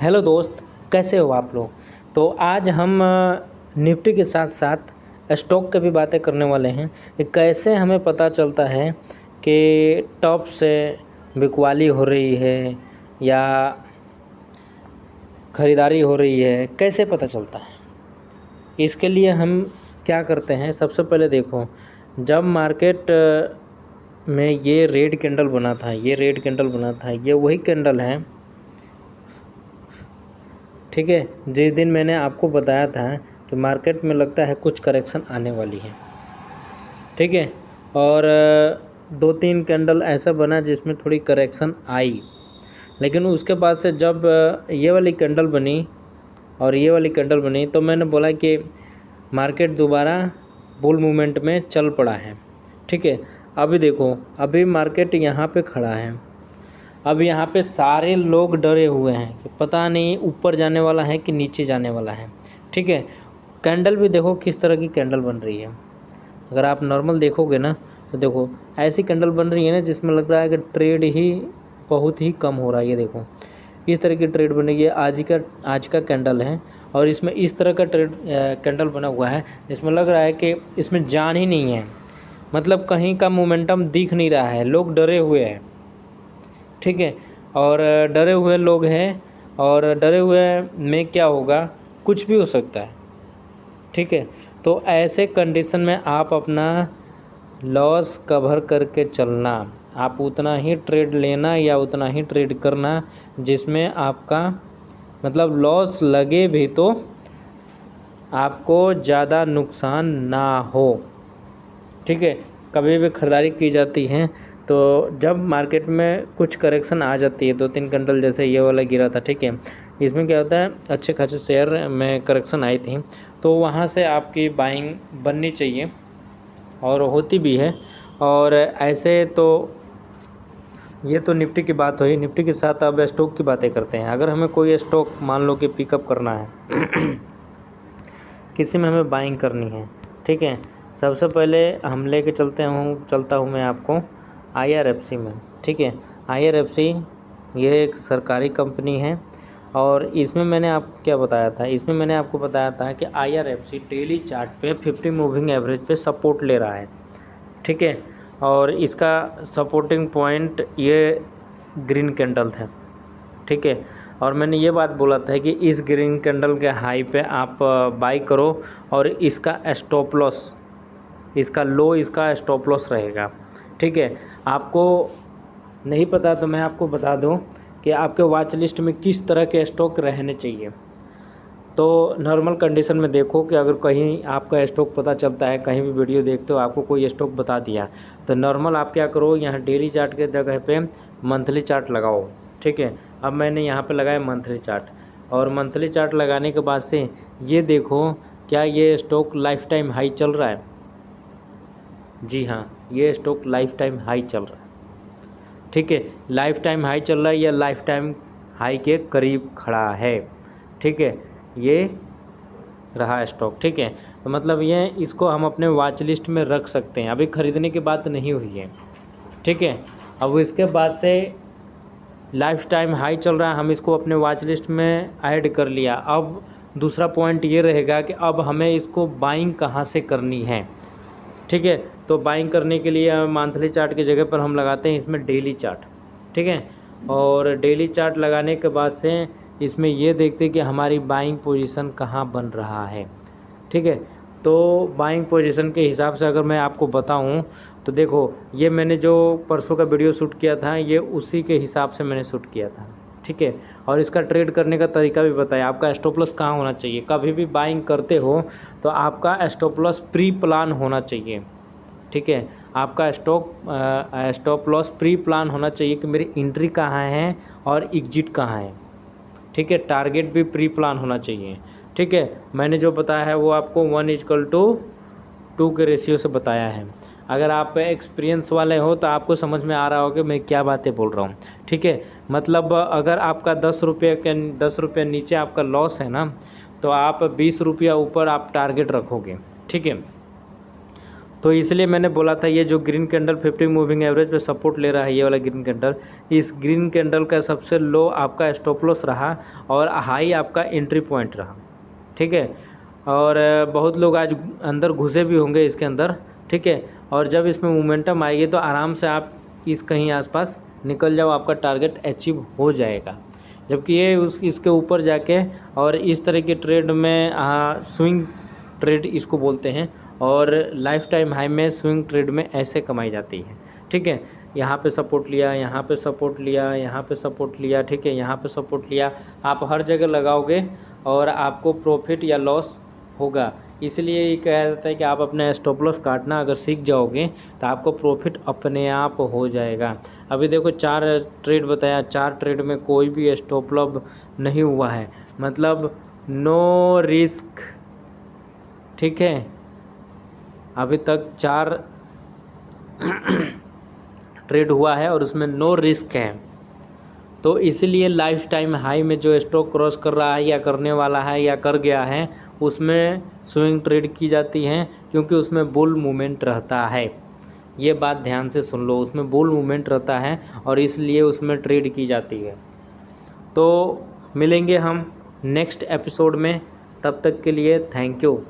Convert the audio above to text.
Hello दोस्त, कैसे हो आप लोग। तो आज हम निफ्टी के साथ साथ स्टॉक की भी बातें करने वाले हैं कि कैसे हमें पता चलता है कि टॉप से बिकवाली हो रही है या ख़रीदारी हो रही है, कैसे पता चलता है। इसके लिए हम क्या करते हैं, सबसे पहले देखो, जब मार्केट में ये रेड कैंडल बना था, ये वही कैंडल है, ठीक है, जिस दिन मैंने आपको बताया था कि मार्केट में लगता है कुछ करेक्शन आने वाली है, ठीक है। और 2-3 कैंडल ऐसा बना जिसमें थोड़ी करेक्शन आई, लेकिन उसके बाद से जब ये वाली कैंडल बनी और ये वाली कैंडल बनी तो मैंने बोला कि मार्केट दोबारा बुल मूवमेंट में चल पड़ा है, ठीक है। अभी देखो, अभी मार्केट यहाँ पे खड़ा है। अब यहाँ पे सारे लोग डरे हुए हैं कि पता नहीं ऊपर जाने वाला है कि नीचे जाने वाला है, ठीक है। कैंडल भी देखो किस तरह की कैंडल बन रही है। अगर आप नॉर्मल देखोगे ना तो देखो ऐसी कैंडल बन रही है ना जिसमें लग रहा है कि ट्रेड ही बहुत ही कम हो रहा है। ये देखो इस तरह की ट्रेड बनी है, आज का कैंडल है और इसमें इस तरह का ट्रेड कैंडल बना हुआ है जिसमें लग रहा है कि इसमें जान ही नहीं है, मतलब कहीं का मोमेंटम दिख नहीं रहा है, लोग डरे हुए हैं, ठीक है। और डरे हुए लोग हैं और डरे हुए में क्या होगा, कुछ भी हो सकता है, ठीक है। तो ऐसे कंडीशन में आप अपना लॉस कवर करके चलना, आप उतना ही ट्रेड लेना या उतना ही ट्रेड करना जिसमें आपका मतलब लॉस लगे भी तो आपको ज़्यादा नुकसान ना हो, ठीक है। कभी भी खरीदारी की जाती है तो जब मार्केट में कुछ करेक्शन आ जाती है, 2-3 कैंडल जैसे ये वाला गिरा था, ठीक है, इसमें क्या होता है अच्छे खासे शेयर में करेक्शन आई थी तो वहाँ से आपकी बाइंग बननी चाहिए और होती भी है। और ऐसे तो ये तो निफ्टी की बात हुई। निफ्टी के साथ अब स्टॉक की बातें करते हैं। अगर हमें कोई स्टॉक मान लो कि पिकअप करना है किसी में हमें बाइंग करनी है, ठीक है, सबसे पहले हम लेके चलता हूँ मैं आपको IRFC में, ठीक है। IRFC ये एक सरकारी कंपनी है और इसमें मैंने आपको क्या बताया था, इसमें मैंने आपको बताया था कि IRFC डेली चार्ट पे 50 मूविंग एवरेज पे सपोर्ट ले रहा है, ठीक है। और इसका सपोर्टिंग पॉइंट ये ग्रीन कैंडल था, ठीक है। और मैंने ये बात बोला था कि इस ग्रीन कैंडल के हाई पे आप बाई करो और इसका स्टॉप लॉस, इसका लो, इसका स्टॉप लॉस रहेगा, ठीक है। आपको नहीं पता तो मैं आपको बता दूं कि आपके वॉच लिस्ट में किस तरह के स्टॉक रहने चाहिए। तो नॉर्मल कंडीशन में देखो कि अगर कहीं आपका स्टॉक पता चलता है, कहीं भी वीडियो देखते हो आपको कोई स्टॉक बता दिया तो नॉर्मल आप क्या करो, यहाँ डेली चार्ट के जगह पे मंथली चार्ट लगाओ, ठीक है। अब मैंने यहाँ पे लगाया मंथली चार्ट और मंथली चार्ट लगाने के बाद से ये देखो क्या ये स्टॉक लाइफ टाइम हाई चल रहा है। जी हाँ, ये स्टॉक लाइफ टाइम हाई चल रहा है, ठीक है। लाइफ टाइम हाई चल रहा है या लाइफ टाइम हाई के करीब खड़ा है, ठीक है, ये रहा स्टॉक, ठीक है। तो मतलब ये इसको हम अपने वॉच लिस्ट में रख सकते हैं। अभी ख़रीदने की बात नहीं हुई है, ठीक है। अब इसके बाद से लाइफ टाइम हाई चल रहा है, हम इसको अपने वॉच लिस्ट में ऐड कर लिया। अब दूसरा पॉइंट ये रहेगा कि अब हमें इसको बाइंग कहाँ से करनी है, ठीक है। तो बाइंग करने के लिए मंथली चार्ट की जगह पर हम लगाते हैं इसमें डेली चार्ट, ठीक है। और डेली चार्ट लगाने के बाद से इसमें ये देखते हैं कि हमारी बाइंग पोजीशन कहाँ बन रहा है, ठीक है। तो बाइंग पोजीशन के हिसाब से अगर मैं आपको बताऊं तो देखो ये मैंने जो परसों का वीडियो शूट किया था ये उसी के हिसाब से मैंने शूट किया था, ठीक है। और इसका ट्रेड करने का तरीका भी बताया, आपका स्टॉप लॉस कहाँ होना चाहिए। कभी भी बाइंग करते हो तो आपका स्टॉप लॉस प्री प्लान होना चाहिए, ठीक है। आपका स्टॉप लॉस प्री प्लान होना चाहिए कि मेरी एंट्री कहाँ है और एग्जिट कहाँ है, ठीक है। टारगेट भी प्री प्लान होना चाहिए, ठीक है। मैंने जो बताया है वो आपको 1:2 के रेशियो से बताया है। अगर आप एक्सपीरियंस वाले हो तो आपको समझ में आ रहा हो कि मैं क्या बातें बोल रहा हूँ, ठीक है। मतलब अगर आपका 10 रुपये नीचे आपका लॉस है ना तो आप 20 रुपया ऊपर आप टारगेट रखोगे, ठीक है। तो इसलिए मैंने बोला था ये जो ग्रीन कैंडल 50 मूविंग एवरेज पे सपोर्ट ले रहा है, ये वाला ग्रीन कैंडल, इस ग्रीन कैंडल का सबसे लो आपका स्टॉप लॉस रहा और हाई आपका एंट्री पॉइंट रहा, ठीक है। और बहुत लोग आज अंदर घुसे भी होंगे इसके अंदर, ठीक है। और जब इसमें मोमेंटम आएगी तो आराम से आप इस कहीं आसपास निकल जाओ, आपका टारगेट अचीव हो जाएगा। जबकि ये इसके ऊपर जाके और इस तरह के ट्रेड में स्विंग ट्रेड इसको बोलते हैं, और लाइफ टाइम हाई में स्विंग ट्रेड में ऐसे कमाई जाती है, ठीक है। यहाँ पे सपोर्ट लिया, यहाँ पे सपोर्ट लिया, यहाँ पे सपोर्ट लिया, ठीक है, यहाँ पे सपोर्ट लिया, आप हर जगह लगाओगे और आपको प्रॉफिट या लॉस होगा। इसलिए ये कहा जाता है कि आप अपने स्टॉप लॉस काटना अगर सीख जाओगे तो आपको प्रॉफिट अपने आप हो जाएगा। अभी देखो 4 ट्रेड बताया, 4 ट्रेड में कोई भी स्टॉप लॉस नहीं हुआ है, मतलब नो रिस्क, ठीक है। अभी तक 4 ट्रेड हुआ है और उसमें नो रिस्क है। तो इसलिए लाइफ टाइम हाई में जो स्टॉक क्रॉस कर रहा है या करने वाला है या कर गया है, उसमें स्विंग ट्रेड की जाती हैं, क्योंकि उसमें बुल मूवमेंट रहता है। ये बात ध्यान से सुन लो, उसमें बुल मूवमेंट रहता है और इसलिए उसमें ट्रेड की जाती है। तो मिलेंगे हम नेक्स्ट एपिसोड में, तब तक के लिए थैंक यू।